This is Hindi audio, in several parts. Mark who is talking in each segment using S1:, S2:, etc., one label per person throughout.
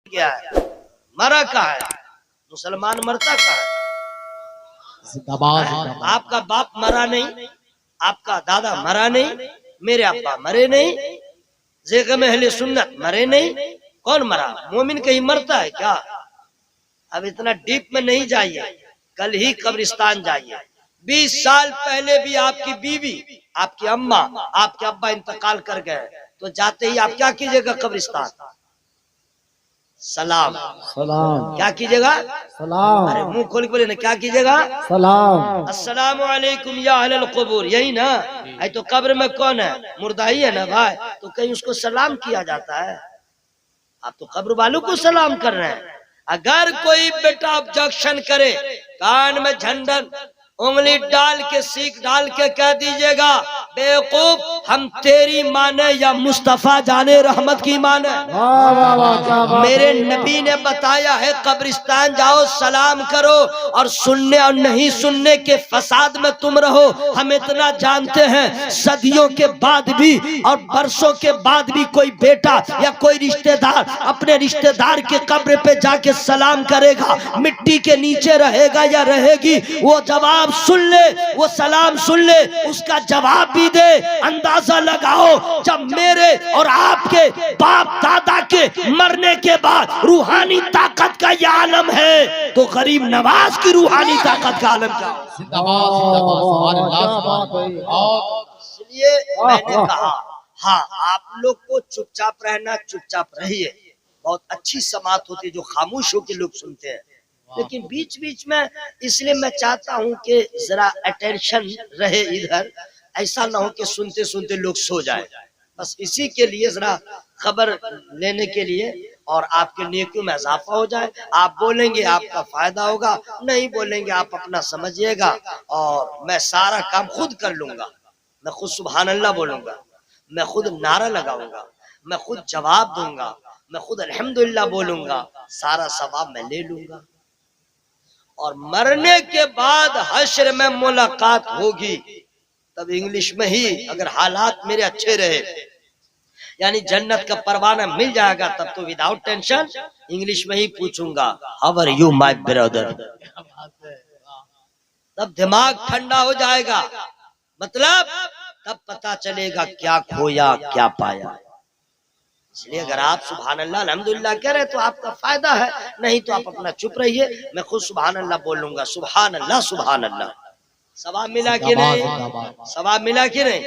S1: गया है, मरा कहाँ है? मुसलमान मरता कहाँ है? आपका बाप मरा नहीं, आपका दादा मरा नहीं, मेरे अब्बा मरे नहीं, ज़ेग़म अहले सुन्नत मरे नहीं, कौन मरा? मोमिन कहीं मरता है क्या? अब इतना डीप में नहीं जाइए, कल ही कब्रिस्तान जाइए। 20 साल पहले भी आपकी बीवी, आपकी अम्मा, आपके अब्बा इंतकाल कर गए, तो जाते ही आप क्या कीजिएगा? कब्रिस्तान सलाम सलाम। क्या कीजिएगा? सलाम। अरे मुंह खोल के बोले ना, क्या कीजिएगा? सलाम। अस्सलामु अलैकुम या अहलल क़ुबूर, यही ना है? तो कब्र में कौन है? मुर्दा ही है ना भाई, तो कहीं उसको सलाम किया जाता है? आप तो कब्र वालों को सलाम कर रहे हैं। अगर कोई बेटा ऑब्जेक्शन करे, कान में झंडन उंगली डाल के, सीख डाल के कह दीजिएगा, बेवकूफ, हम तेरी माने या मुस्तफा जाने रहमत की माने। मेरे नबी ने बताया है कब्रिस्तान जाओ सलाम करो, और सुनने और नहीं सुनने के फसाद में तुम रहो। हम इतना जानते हैं, सदियों के बाद भी और बरसों के बाद भी कोई बेटा या कोई रिश्तेदार अपने रिश्तेदार के कब्र पे जाके सलाम करेगा, मिट्टी के नीचे रहेगा या रहेगी, वो जवाब सुन ले, वो सलाम सुन ले, उसका जवाब भी दे। अंदाजा लगाओ, जब मेरे और आपके बाप दादा के मरने के बाद रूहानी ताकत का यह आलम है, तो गरीब नवाज की रूहानी ताकत का आलम क्या? इसलिए मैंने कहा, हाँ, आप लोग को चुपचाप रहना, चुपचाप रहिए। बहुत अच्छी समात होती है जो खामोश होकर लोग सुनते हैं, लेकिन बीच बीच में, इसलिए मैं चाहता हूं कि जरा अटेंशन रहे इधर, ऐसा ना हो कि सुनते सुनते लोग सो जाए। बस इसी के लिए जरा खबर लेने के लिए, और आपके नेकियों में इजाफा हो जाए। आप बोलेंगे आपका फायदा होगा, नहीं बोलेंगे आप अपना समझिएगा, और मैं सारा काम खुद कर लूंगा। मैं खुद सुभान अल्लाह बोलूंगा, मैं खुद नारा लगाऊंगा, मैं खुद जवाब दूंगा, मैं खुद अल्हम्दुलिल्लाह बोलूंगा, सारा सवाब मैं ले लूंगा। और मरने के बाद हश्र में मुलाकात होगी, तब इंग्लिश में ही, अगर हालात मेरे अच्छे रहे, यानी जन्नत का परवाना मिल जाएगा, तब तो विदाउट टेंशन इंग्लिश में ही पूछूंगा, how are you my brother. तब दिमाग ठंडा हो जाएगा, मतलब तब पता चलेगा क्या खोया क्या पाया। इसलिए अगर आप सुभान अल्लाह अल्हम्दुलिल्लाह कह रहे तो आपका फायदा है, नहीं तो आप अपना चुप रहिए। मैं खुद सुभान अल्लाह बोल लूंगा, सुभान अल्लाह सुभान अल्लाह। सवाब मिला कि नहीं? सवाब मिला कि नहीं?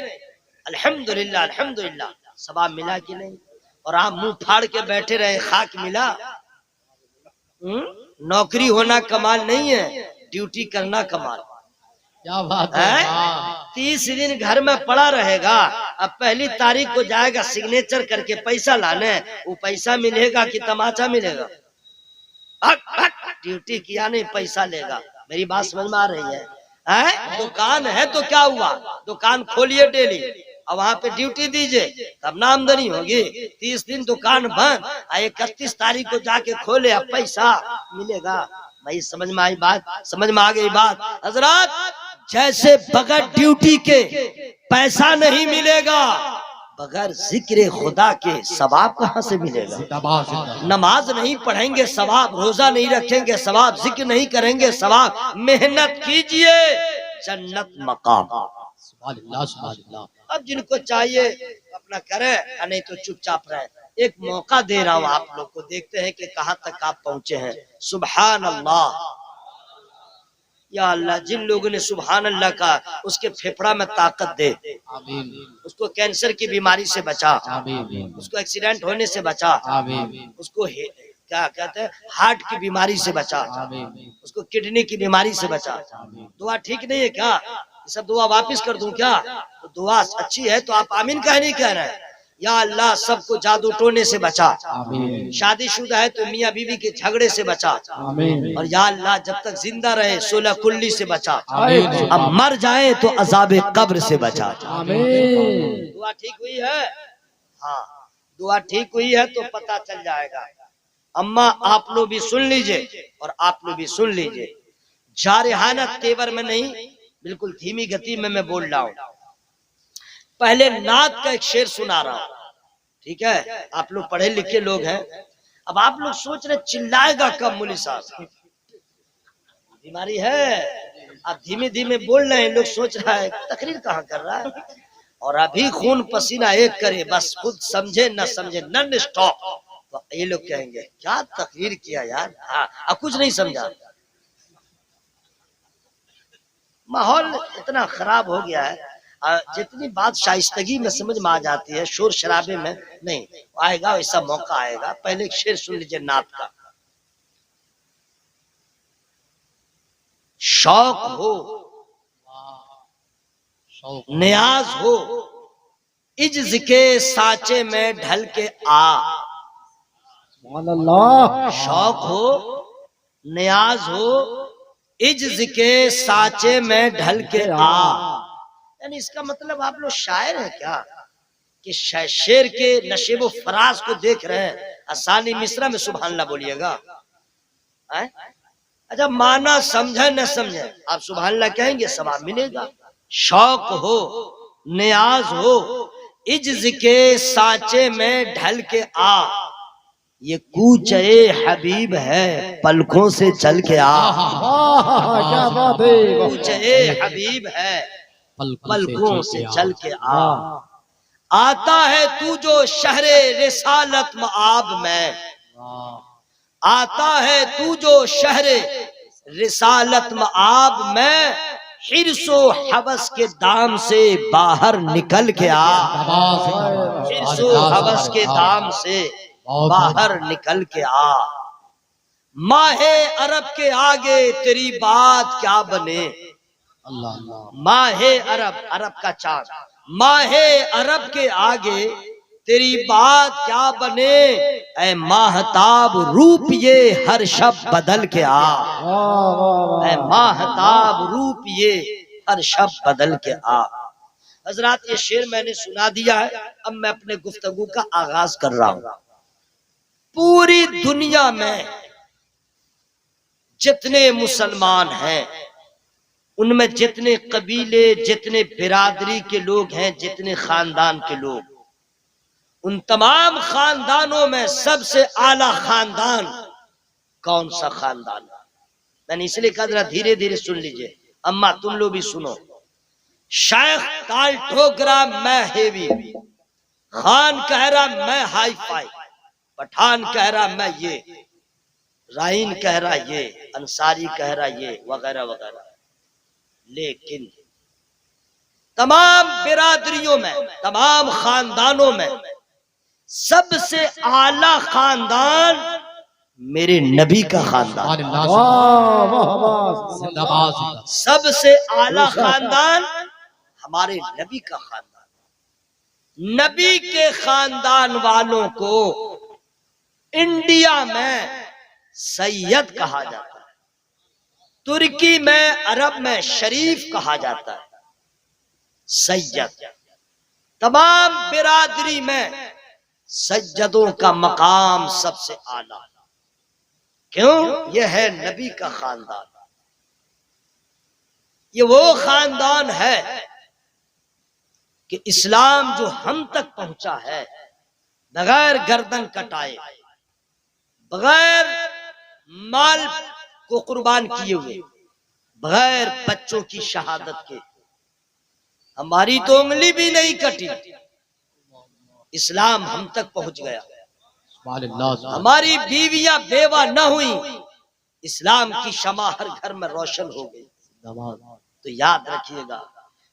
S1: अल्हम्दुलिल्लाह अल्हम्दुलिल्लाह, सवाब मिला कि नहीं? और आप मुंह फाड़ के बैठे रहे, खाक मिला? नौकरी होना कमाल नहीं है, ड्यूटी करना कमाल। क्या बात है? 30 दिन घर में पड़ा रहेगा, अब पहली तारीख को जाएगा सिग्नेचर करके पैसा लाने, वो पैसा मिलेगा कि तमाचा मिलेगा? ड्यूटी किया नहीं पैसा लेगा। मेरी बात समझ में आ रही है? दुकान है तो क्या हुआ, दुकान खोलिए डेली, और वहाँ पे ड्यूटी दीजिए, तब ना आमदनी होगी। 30 दिन दुकान बंद, 31 तारीख को जाके खोले, अब पैसा मिलेगा। भाई समझ में आई बात? समझ में आ गई बात? हजरत, जैसे बगैर ड्यूटी के पैसा नहीं मिलेगा, बगैर जिक्र खुदा के सवाब कहाँ से मिलेगा? नमाज नहीं पढ़ेंगे सवाब, रोजा नहीं रखेंगे सवाब, जिक्र नहीं करेंगे सवाब। मेहनत कीजिए, जन्नत मकाम। अब जिनको चाहिए अपना करें, नहीं तो चुपचाप रहे। एक मौका दे रहा हूँ आप लोग को, देखते हैं कि कहाँ तक आप पहुंचे हैं। सुभान अल्लाह, या अल्लाह, जिन लोगों ने सुभान अल्लाह का, उसके फेफड़ा में ताकत दे, उसको कैंसर की बीमारी से बचा, उसको एक्सीडेंट होने से बचा, उसको क्या कहते हैं हार्ट की बीमारी से बचा, उसको किडनी की बीमारी से बचा। दुआ ठीक नहीं है क्या? सब दुआ वापिस कर दूं क्या? तो दुआ अच्छी है तो आप आमीन कह नहीं कह रहे हैं? या अल्लाह, सबको जादू टोने से बचा, शादीशुदा है तो मियाँ बीवी के झगड़े से बचा, और या अल्लाह जब तक जिंदा रहे सोलह कुल्ली से बचा, अब मर जाए तो अजाब कब्र से बचा। दुआ ठीक हुई है? हाँ, दुआ ठीक हुई है तो पता चल जाएगा। अम्मा आप लोग भी सुन लीजिए और आप लोग भी सुन लीजिए, जारहाना तेवर में नहीं, बिल्कुल धीमी गति में मैं बोल रहा हूँ। पहले नात का एक शेर सुना रहा हूं, ठीक है? आप लोग पढ़े लिखे लोग हैं, अब आप लोग सोच रहे चिल्लाएगा कब मौलवी साहब, बीमारी है। आप धीमे धीमे बोल रहे हैं, लोग सोच रहा है तकरीर कहाँ कर रहा है, और अभी खून पसीना एक करे, बस खुद समझे न समझे नॉन स्टॉप, तो ये लोग कहेंगे क्या तकरीर किया यार। हाँ, अब कुछ नहीं समझा, माहौल इतना खराब हो गया है। जितनी बात शाइस्तगी में समझ में आ जाती है, शोर शराबे में नहीं आएगा। ऐसा मौका आएगा, पहले एक शेर सुन लीजिए नात का। शौक हो, नियाज हो, इज्ज के साचे में ढल के आ। शौक हो, नियाज हो, इज्ज के साचे में ढल के आ। यानी इसका मतलब आप लोग शायर हैं क्या कि शेर के नशेबो फराज को देख रहे हैं, आसानी मिश्रा में सुभान अल्लाह बोलिएगा। अच्छा, माना समझे न समझे, आप सुभान अल्लाह कहेंगे सवाब मिलेगा। शौक हो, नियाज हो, इज्ज के साचे में ढल के आ। ये कूच ए हबीब है, पलकों से चल के आ। क्या बात है, कूच ए हबीब है, पलकों से चल के आ। आता है तू जो शहरे रिसालत मआब में, आता है तू जो शहरे रिसालत मआब में, हिर्सो हवस के दाम से बाहर निकल के आ। हिर्सो हवस के दाम से बाहर निकल के आ। माहे अरब के आगे तेरी बात क्या बने। माहे अरब, अरब का चांद, माहे अरब के आगे तेरी बात क्या बने। ऐ माहताब रूप ये हर शब बदल के आ। ऐ माहताब रूप ये हर शब बदल के आ। हजरात, ये शेर मैंने सुना दिया है, अब मैं अपने गुफ्तगू का आगाज कर रहा हूं। पूरी दुनिया में जितने मुसलमान हैं, उनमें जितने कबीले, जितने बिरादरी के लोग हैं, जितने खानदान के लोग, उन तमाम खानदानों में सबसे आला खानदान कौन सा खानदान। मैंने इसलिए कहा जरा धीरे धीरे सुन लीजिए, अम्मा तुम लोग भी सुनो। शेख ताल ठोकरा मैं हेवी, खान कह रहा मैं हाई फाई, पठान कह रहा मैं ये, राइन कह रहा ये, अंसारी कह रहा ये, वगैरह वगैरह। लेकिन तमाम बिरादरियों में, तमाम खानदानों में सबसे आला खानदान मेरे नबी का खानदान। सबसे आला खानदान हमारे नबी का खानदान। नबी के खानदान वालों को इंडिया में सैयद कहा जाता है, तुर्की में, अरब में शरीफ कहा जाता है, सैयद। तमाम बिरादरी में सज्जदों का मकाम सबसे आला। क्यों? यह है नबी का खानदान। ये वो खानदान है कि इस्लाम जो हम तक पहुंचा है, बगैर गर्दन कटाए, बगैर माल को कुर्बान किए हुए, बगैर बच्चों की शहादत के, हमारी तो उंगली भी नहीं कटी, इस्लाम हम तक पहुंच गया। हमारी बीवियां बेवा न हुई, इस्लाम की शमा हर घर में रोशन हो गई। तो याद रखिएगा,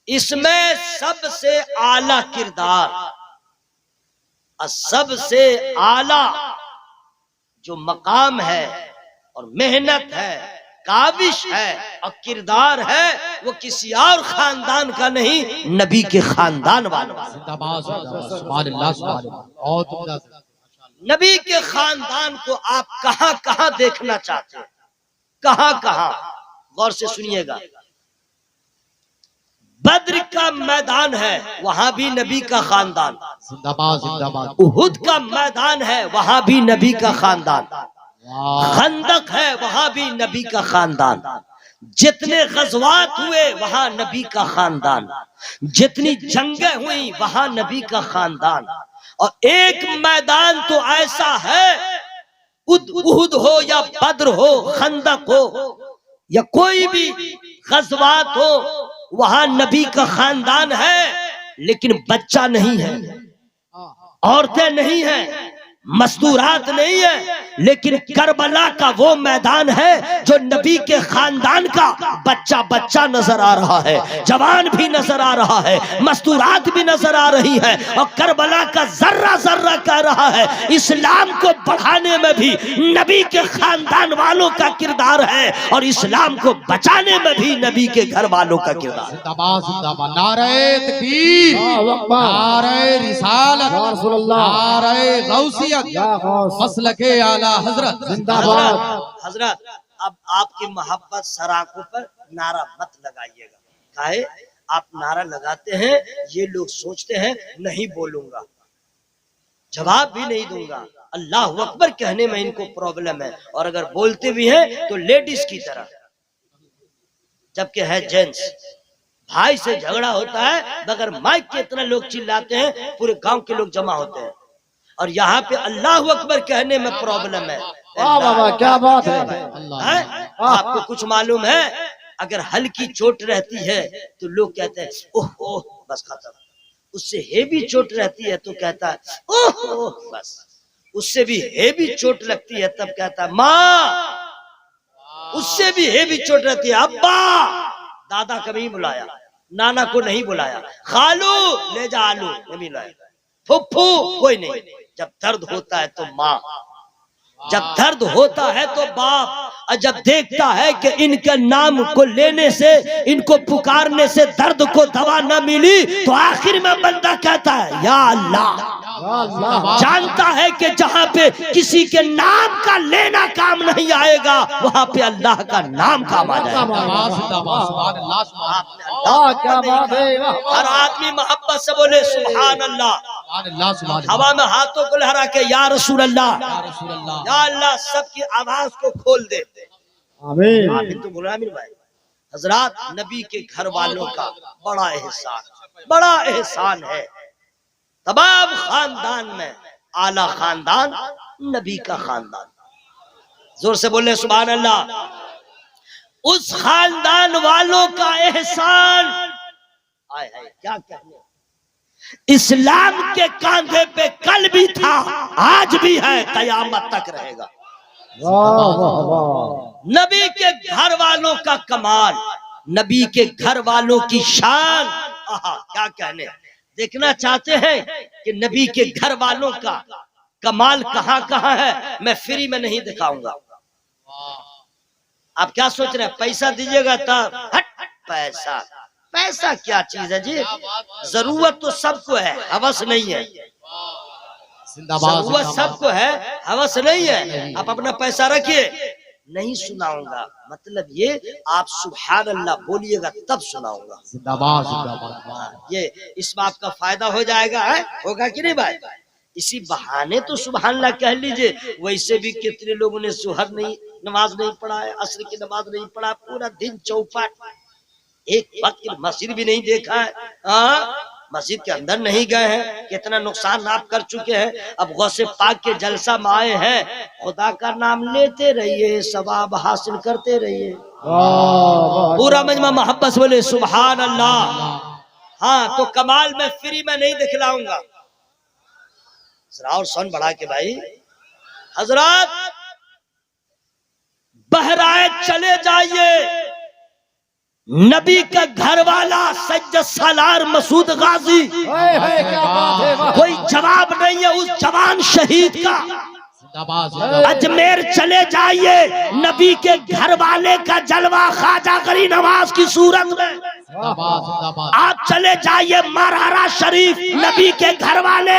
S1: इसमें सबसे आला किरदार और सबसे आला जो मकाम है और मेहनत है, काविश है और किरदार है, वो किसी और खानदान का नहीं, नबी के खानदान वालों। नबी के खानदान को आप कहां कहां देखना चाहते हैं, कहां कहां, गौर से सुनिएगा। बद्र का मैदान है, वहां भी नबी का खानदान। उहुद का मैदान है, वहां भी नबी का खानदान। खंदक है, वहां भी नबी का खानदान। जितने गज़वात हुए वहां नबी का खानदान, जितनी जंगें हुई वहां नबी का खानदान। और एक मैदान तो ऐसा है उहुद हो या बद्र हो, खंदक हो या कोई भी गज़वात हो, वहां नबी का खानदान है लेकिन बच्चा नहीं है, औरतें नहीं है, मस्तूरात नहीं है, लेकिन करबला का वो मैदान है जो नबी के खानदान का बच्चा बच्चा नजर आ रहा है, जवान भी नजर आ रहा है, मस्तूरात भी नजर आ रही है, और करबला का जर्रा जर्रा कह रहा है इस्लाम को बढ़ाने में भी नबी के खानदान वालों का किरदार है और इस्लाम को बचाने में भी नबी के घर वालों का किरदार है।
S2: नारे तकबीर, नारे रिसालत, नारे गौसियत, मसलके आला हजरत जिंदाबाद।
S1: हजरत अब आपकी मोहब्बत सराखों पर नारा मत लगाइएगा, काहे आप नारा लगाते हैं ये लोग सोचते हैं नहीं बोलूंगा, जवाब भी नहीं दूंगा, अल्लाह अकबर कहने में इनको प्रॉब्लम है, और अगर बोलते भी हैं तो लेडीज की तरह, जबकि है जेंट्स। भाई से झगड़ा होता है बगैर माइक के इतना लोग चिल्लाते हैं, पूरे गांव के लोग जमा होते हैं, और यहाँ पे अल्लाह अकबर कहने में प्रॉब्लम है।
S3: वाह बाबा क्या बात है,
S1: आपको कुछ मालूम है, अगर हल्की चोट रहती है तो लोग कहते हैं ओह ओह बस खत्म, उससे हेवी चोट रहती है तो कहता है ओह ओह बस, उससे भी हेवी चोट लगती है तब कहता है माँ, उससे भी हेवी चोट रहती है अब्बा, दादा कभी नहीं बुलाया, नाना को नहीं बुलाया, खालू ले जा आलू नहीं बुलाया, फुफ्फू कोई नहीं, जब दर्द होता है तो माँ, जब दर्द होता है तो बाप, और जब देखता है कि इनके नाम को लेने से, इनको पुकारने से दर्द को दवा न मिली, तो आखिर में बंदा कहता है या अल्लाह। जानता है कि जहाँ पे किसी के नाम का लेना काम नहीं आएगा, वहाँ पे अल्लाह का नाम काम आ जाएगा।
S3: क्या बात है,
S1: हर आदमी मोहब्बत से बोले सुभान अल्लाह, हवा में हाथों को लहरा के या रसूल अल्लाह, या अल्लाह, सबकी आवाज को खोल दे।
S3: आमीन।
S1: आमीन तो बोला आमीन भाई। हजरात नबी के घर वालों का बड़ा एहसान, बड़ा एहसान है। तमाम खानदान में आला खानदान नबी का खानदान, जोर से बोले सुभान अल्लाह। उस खानदान वालों का एहसान, आए हाय क्या कहने, इस्लाम के कांधे पे कल भी था, आज भी है, कयामत तक रहेगा। नबी के घर वालों का कमाल, नबी के घर वालों की शान, आहा क्या कहने। देखना चाहते हैं कि नबी के घर वालों का कमाल कहाँ कहाँ है, मैं फ्री में नहीं दिखाऊंगा। आप क्या सोच रहे हैं, पैसा दीजिएगा तब, हट पैसा, पैसा क्या चीज है जी, जरूरत तो सबको है, हवस नहीं है, जरूरत सबको है, हवस नहीं है। आप अपना पैसा रखिए, नहीं सुनाऊंगा, मतलब ये आप सुभान अल्लाह बोलिएगा तब सुनाऊंगा। ये इस बात का फायदा हो जाएगा, है? होगा कि नहीं भाई? इसी बहाने तो सुभान अल्लाह कह लीजिए। वैसे भी कितने लोगों ने सुहर नहीं नमाज नहीं पढ़ा है, असर की नमाज नहीं पढ़ा, पूरा दिन चौपाट, एक वक्त की मस्जिद भी नहीं देखा है, मस्जिद के अंदर नहीं गए हैं, कितना नुकसान आप कर चुके हैं। अब गौसे पाक के जलसा में आए हैं, खुदा का नाम लेते रहिए, सवाब हासिल करते रहिए। पूरा मजमा मोहब्बत से बोले सुभान अल्लाह। हाँ तो कमाल में फ्री में नहीं दिखलाऊंगा, और सुन बढ़ा के भाई। हजरात बहराए चले जाइए, नबी का घर वाला सज्जद सालार मसूद गाजी, कोई जवाब नहीं है उस जवान शहीद का। अजमेर चले जाइए, नबी के घर वाले का जलवा ख्वाजा गरीब नवाज की सूरत में। आप चले जाइए मरहरा शरीफ, नबी के घर वाले,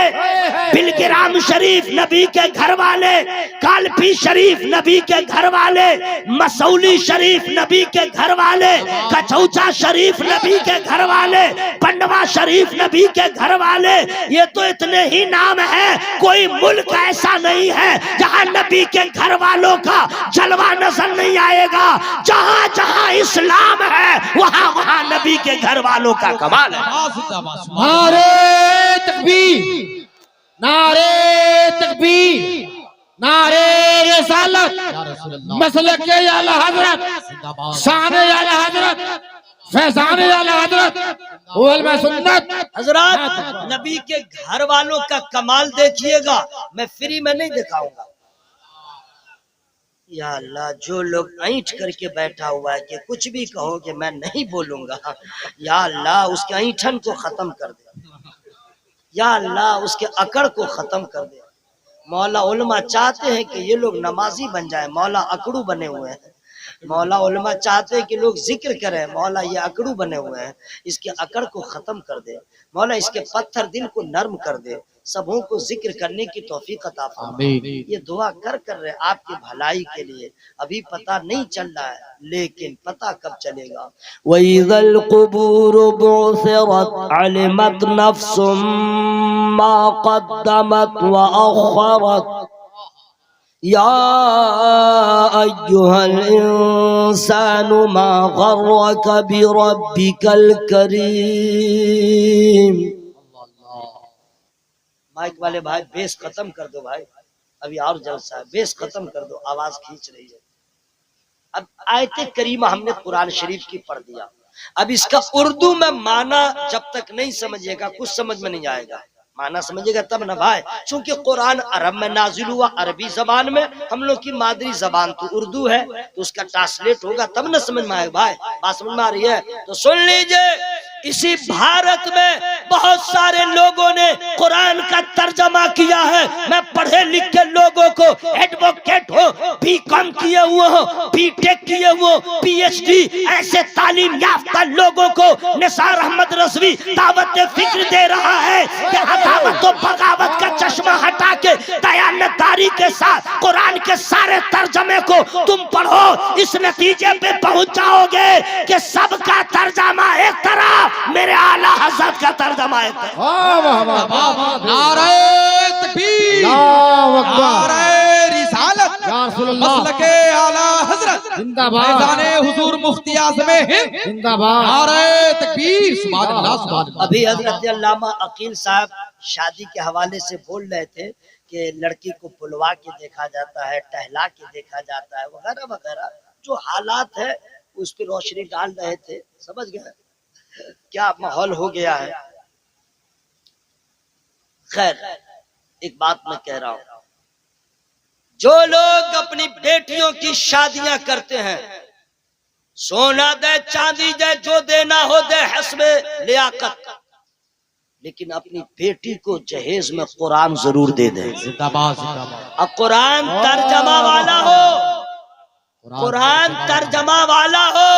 S1: बिलगिराम शरीफ नबी के घर वाले, कालपी शरीफ नबी के घर वाले, मसौली शरीफ नबी के घर वाले, कचौचा शरीफ नबी के घर वाले, पंडवा शरीफ नबी के घर वाले। ये तो इतने ही नाम है, कोई मुल्क ऐसा नहीं है जहां नबी के घर वालों का जलवा नजर नहीं आएगा। जहां जहां इस्लाम है वहां वहां नबी के घर वालों का कमाल है।
S3: नारे तकबीर, नारे तकबीर,
S4: नारे रिसालत,
S2: या रसूल अल्लाह,
S4: मसलक आला हजरत,
S2: जिंदाबाद,
S4: शान आला हजरत, फैजान आला हजरत, उलमा सुन्नत।
S1: हजरत नबी के घर वालों का कमाल देखिएगा, मैं फ्री में नहीं दिखाऊंगा। या अल्लाह, जो लोग ऐंठ करके बैठा हुआ है कि कुछ भी कहोगे मैं नहीं बोलूंगा, या अल्लाह उसके ऐंठन को खत्म कर दे, या अल्लाह उसके अकड़ को खत्म कर दे। मौला उलमा चाहते हैं कि ये लोग नमाजी बन जाए, मौला अकड़ू बने हुए हैं। मौला उलमा चाहते हैं कि लोग जिक्र करें, मौला ये अकड़ू बने हुए हैं, इसके अकड़ को खत्म कर दे मौला, इसके पत्थर दिल को नर्म कर दे, सबों को जिक्र करने की तौफीक अता फरमा।
S2: आमीन।
S1: ये दुआ कर रहे आपकी भलाई के लिए। अभी पता नहीं चल रहा है, लेकिन पता कब चलेगा। वइज़ल क़ुबूर बुअसिरत अलिमत नफ्सुम मा क़द्दमत व अख़रत या अय्युहल इंसानु मा गर्रक बिरब्बिकल करीम। माइक वाले भाई बेस खत्म कर दो भाई, अभी और जलसा है, बेस खत्म कर दो, आवाज खींच रही है। अब आयते करीमा हमने कुरान शरीफ की पढ़ दिया, अब इसका उर्दू में माना जब तक नहीं समझिएगा कुछ समझ में नहीं आएगा। माना समझिएगा तब ना भाई, क्योंकि कुरान अरब में नाजिल हुआ, अरबी जबान में, हम लोग की मादरी जबान तो उर्दू है, तो उसका ट्रांसलेट होगा तब ना समझ में आएगा। भाई बात समझ में आ रही है तो सुन लीजिए। इसी भारत में बहुत सारे लोगों ने कुरान का तर्जमा किया है। मैं पढ़े लिखे लोगों को, एडवोकेट हो, बीकॉम किए हुए हो, बीटेक किए हुए, पीएचडी, ऐसे तालीम याफ्ता लोगों को निसार अहमद रज़वी दावत फिक्र दे रहा है कि अदावत और बगावत का चश्मा हटा के दयानतदारी के साथ कुरान के सारे तर्जमे को तुम पढ़ो, इस नतीजे पे पहुंच जाओगे कि सबका तर्जमा एक तरफ, मेरे आला हज़रत का तर्जमा एक तरफ।
S3: वाह वाह वाह वाह,
S2: नारे तकबीर,
S3: अल्लाहु अकबर,
S2: नारे रिसालत,
S3: या रसूल अल्लाह,
S2: मसलके आला हजरत,
S3: जिंदाबाद,
S2: फैजाने हुजूर मुफ्ती आज़म हिंद,
S3: जिंदाबाद,
S2: नारे तकबीर, सुभान अल्लाह, सुभान अल्लाह।
S1: अभी हजरत अल्लामा अकील साहब शादी के हवाले से बोल रहे थे कि लड़की को बुलवा के देखा जाता है, टहला के देखा जाता है, वगैरह वगैरह जो हालात है उस पर रोशनी डाल रहे थे। समझ गए क्या माहौल हो गया है। खैर एक बात मैं कह रहा हूं, जो लोग अपनी बेटियों की शादियां करते हैं, सोना दे चांदी दे, जो देना हो दे हस्बे लियाकत, लेकिन अपनी बेटी को जहेज में कुरान जरूर दे दे।
S2: जिंदाबाद, जिंदाबाद,
S1: और कुरान तर्जमा वाला हो, कुरान तर्जमा वाला हो,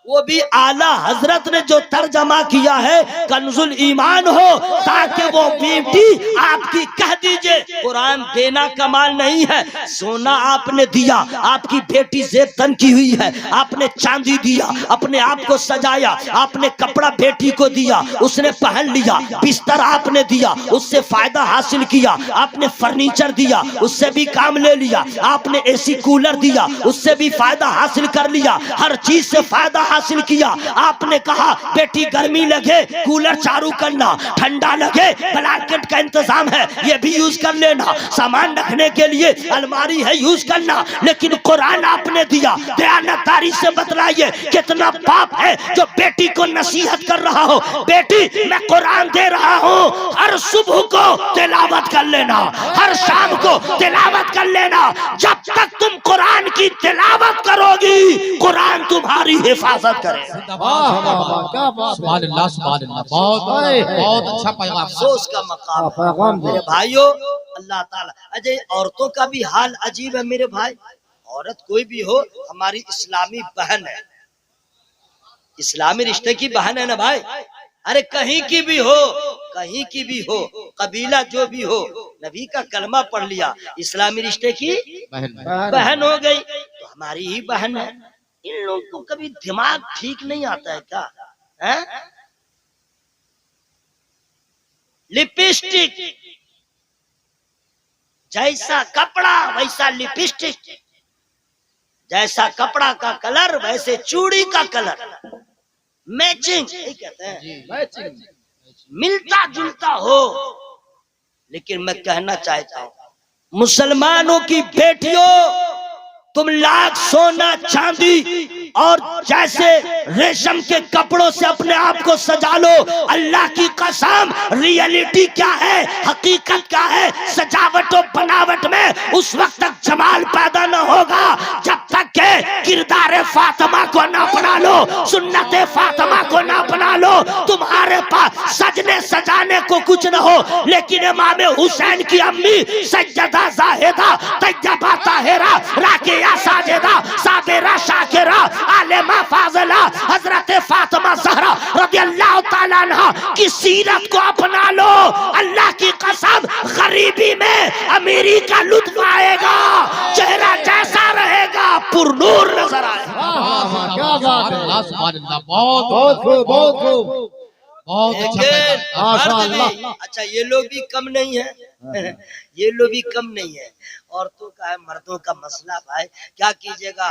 S1: वो भी आला हजरत ने जो तर्जमा किया है कंजुल ईमान हो, ताकि वो बेटी आपकी कह दीजिए कुरान देना कमाल नहीं है, सोना आपने दिया, आपकी बेटी जेब तन की हुई है, आपने चांदी दिया, अपने आप को सजाया, आपने कपड़ा बेटी को दिया, उसने पहन लिया, बिस्तर आपने दिया, उससे फायदा हासिल किया, आपने फर्नीचर दिया, उससे भी काम ले लिया, आपने एसी कूलर दिया, उससे भी फायदा हासिल कर लिया, हर चीज से फायदा हासिल किया। आपने कहा बेटी गर्मी लगे कूलर चालू करना, ठंडा लगे ब्लैंकेट का इंतजाम है ये भी यूज कर लेना, सामान रखने के लिए अलमारी है यूज करना, लेकिन कुरान आपने दिया। दयानतदारी से बतलाइए कितना पाप है जो बेटी को नसीहत कर रहा हो, बेटी मैं कुरान दे रहा हूँ, हर सुबह को तिलावत कर लेना, हर शाम को तिलावत कर लेना, जब तक तुम कुरान की तिलावत करोगी कुरान तुम्हारी हिफाजत करे।
S3: वाह वाह वाह, क्या बात है,
S2: सुभान अल्लाह, सुभान अल्लाह, बहुत बहुत अच्छा पैगाम।
S1: अफसोस का मकाम है।
S3: पैगाम दे।
S1: मेरे भाइयों अल्लाह ताला, अजय औरतों का भी हाल अजीब है मेरे भाई। औरत कोई भी हो हमारी इस्लामी बहन है, इस्लामी रिश्ते की बहन है ना भाई। अरे कहीं की भी हो, कहीं की भी हो, कबीला जो भी हो, नबी का कलमा पढ़ लिया, इस्लामी रिश्ते की बहन हो गई तो हमारी ही बहन है। इन लोगों को कभी दिमाग ठीक नहीं आता है क्या है? लिपस्टिक, जैसा कपड़ा वैसा लिपस्टिक, जैसा कपड़ा का कलर वैसे चूड़ी का कलर, मैचिंग कहते हैं, मैचिंग मिलता जुलता हो। लेकिन मैं कहना चाहता हूं मुसलमानों की बेटियों, तुम लाख सोना चांदी और जैसे रेशम के कपड़ों से अपने आप को सजा लो। अल्लाह की कसम, रियलिटी क्या है, हकीकत क्या है, सजावट और बनावट में उस वक्त तक जमाल पैदा न होगा जब तक के किरदार फातिमा को ना अपना लो, सुन्नत फातिमा को ना अपना लो। तुम्हारे पास सजने सजाने को कुछ न हो, लेकिन इमाम हुसैन की अम्मी सज्जदा जाहिदा तैयबा ताहिरा राकिया साजिदा साबिरा शाकिरा आलिमा फाजिला हजरत फातिमा ज़हरा रज़ियल्लाहु ताला अन्हा की सीरत को अपना लो। अल्लाह की कसम, गरीबी में अमीरी का लुत्फ आएगा, चेहरा जैसा रहेगा पुरनूर नजर आएगा।
S3: क्या बात है,
S2: अल्लाह सुभान अल्लाह, बहुत
S3: बहुत खूब, बहुत खूब।
S2: बहुत अच्छा पैगाम।
S3: माशाअल्लाह।
S1: अच्छा, ये लोग भी कम नहीं है ये लोग भी कम नहीं है। औरतों का है, मर्दों का मसला भाई, क्या कीजिएगा,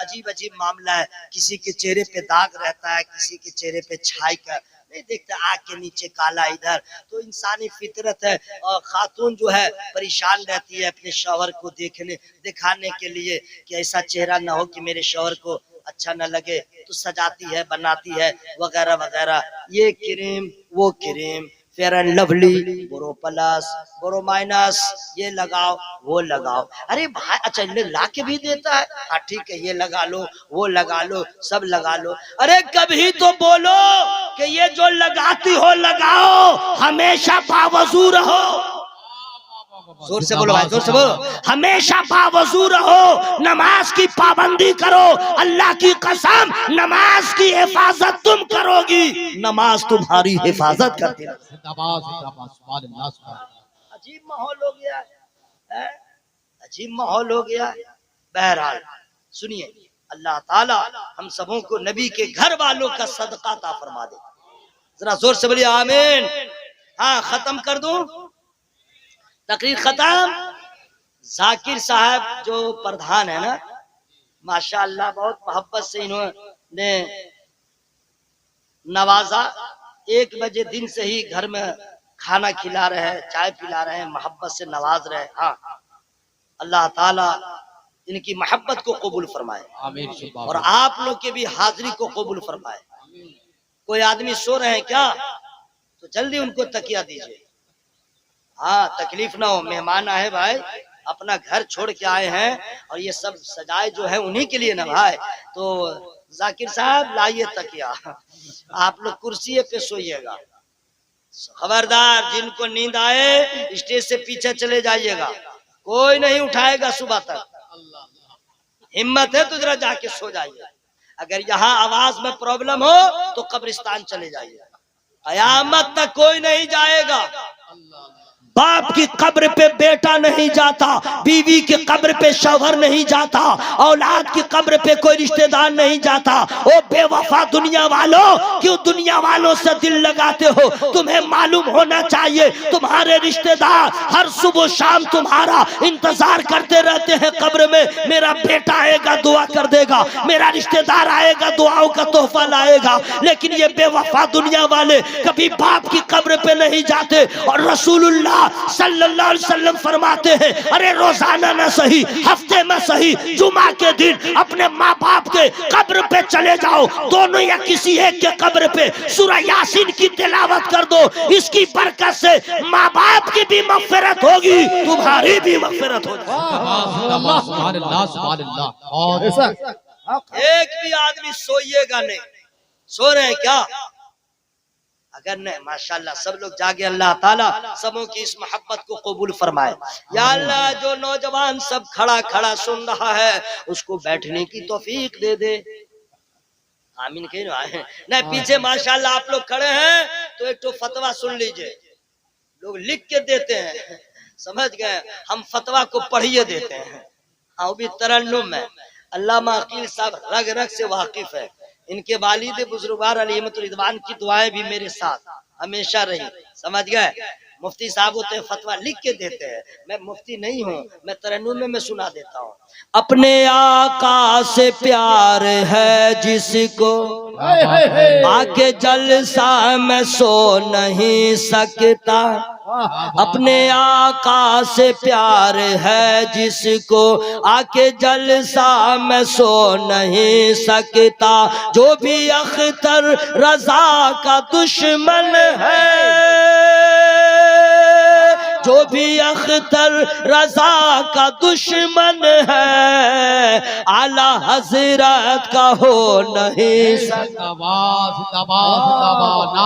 S1: अजीब अजीब मामला है। किसी के चेहरे पे दाग रहता है, किसी के चेहरे पे छाई का नहीं देखता, आँख के नीचे काला इधर, तो इंसानी फितरत है। और खातून जो है परेशान रहती है अपने शौहर को दिखाने के लिए कि ऐसा चेहरा ना हो कि मेरे शौहर को अच्छा न लगे, तो सजाती है, बनाती है, वगैरह वगैरह। ये क्रीम, वो cream, Fair and Lovely, Boro plus, Boro minus, ये लगाओ, वो लगाओ। अरे भाई, अच्छा ला के भी देता है, हाँ ठीक है, ये लगा लो, वो लगा लो, सब लगा लो। अरे कभी तो बोलो कि ये जो लगाती हो लगाओ, हमेशा बावजू रहो। जोर से बोलो भाई, जोर से बोलो। हमेशा बावजू रहो, नमाज की पाबंदी करो। अल्लाह की कसम, नमाज की हिफाजत तुम करोगी, नमाज तुम्हारी हिफाजत करती रहेगी।
S2: जिंदाबाद जिंदाबाद, सुभान अल्लाह सुभान अल्लाह।
S1: अजीब माहौल हो गया है, अजीब माहौल हो गया। बहरहाल सुनिए, अल्लाह ताला हम सबों को नबी के घर वालों का सदका अता फरमा दे। जरा जोर से बोलिए आमीन। हाँ, खत्म कर दूं, तकरीर खत्म। जाकिर साहब जो प्रधान है ना, माशाअल्लाह बहुत मोहब्बत से इन्होंने नवाजा। 1 बजे दिन से ही घर में खाना खिला रहे हैं, चाय पिला रहे हैं, मोहब्बत से नवाज रहे हैं। हाँ, अल्लाह ताला इनकी मोहब्बत को कबूल फरमाए,
S2: आमीन।
S1: और आप लोग के भी हाजिरी को कबूल फरमाए। कोई आदमी सो रहे हैं क्या, तो जल्दी उनको तकिया दीजिए। हाँ, तकलीफ ना हो, मेहमान आए भाई, अपना घर छोड़ के आए हैं, और ये सब सजाए जो है उन्हीं के लिए ना भाई। तो जाकिर साहब लाइए तकिया, आप लोग कुर्सी पे सोइएगा। खबरदार, जिनको नींद आए स्टेज से पीछे चले जाइएगा, कोई नहीं उठाएगा सुबह तक। हिम्मत है तो जरा जाके सो जाइए। अगर यहाँ आवाज में प्रॉब्लम हो तो कब्रिस्तान चले जाइए, कयामत तक कोई नहीं जाएगा। बाप की कब्र पे बेटा नहीं जाता, बीवी की कब्र पे शौहर नहीं जाता, औलाद की कब्र पे कोई रिश्तेदार नहीं जाता। ओ बेवफा दुनिया वालों, क्यों दुनिया वालों से दिल लगाते हो? तुम्हें मालूम होना चाहिए, तुम्हारे रिश्तेदार हर सुबह शाम तुम्हारा इंतजार करते रहते हैं कब्र में। मेरा बेटा आएगा दुआ कर देगा, मेरा रिश्तेदार आएगा दुआओं का तोहफा लाएगा। लेकिन ये बेवफा दुनिया वाले कभी बाप की कब्र पे नहीं जाते। और रसूलुल्लाह सल्लल्लाहु अलैहि वसल्लम फरमाते हैं, अरे रोजाना न सही, हफ्ते में सही, जुमा के दिन अपने माँ बाप के कब्र पे चले जाओ, दोनों या किसी एक के कब्र पे सूरह यासीन की तिलावत कर दो। इसकी बरकत से माँ बाप की भी मग़फ़िरत होगी, तुम्हारी भी मग़फ़िरत होगी।
S2: सुभान अल्लाह सुभान अल्लाह। और
S3: ऐसा
S1: एक भी आदमी सोइएगा नहीं। सो रहे हैं क्या? अगर नहीं, माशाल्लाह सब लोग जागे। अल्लाह ताला सबों की इस मोहब्बत को कबूल फरमाए। या अल्लाह, जो नौजवान सब खड़ा खड़ा सुन रहा है उसको बैठने की तौफीक दे दे। आमीन कहीं नहीं। पीछे माशाल्लाह आप लोग खड़े हैं तो एक तो फतवा सुन लीजिए, लोग लिख के देते हैं, समझ गए, हम फतवा को पढ़िए देते हैं। हाँ, वो भी तरन्नुम में। अल्लामा अकील साहब रग रग से वाकिफ है। इनके वालिद बुजुर्गवार अलैहिम रिदवान की दुआएं भी मेरे साथ हमेशा रही, समझ गए। मुफ्ती साहब होते हैं फतवा लिख के देते हैं, मैं मुफ्ती नहीं हूँ, मैं तरन्नुम में सुना देता हूँ। अपने आका से प्यार है जिसको आके जलसा में सो नहीं सकता। अपने आका से प्यार है जिसको आके जलसा में सो नहीं सकता। जो भी अख्तर रजा का दुश्मन है, जो भी अख्तर रजा का दुश्मन है, आला हजरत का हो नहीं सकता।
S2: जिंदाबाद जिंदाबाद जिंदाबाद।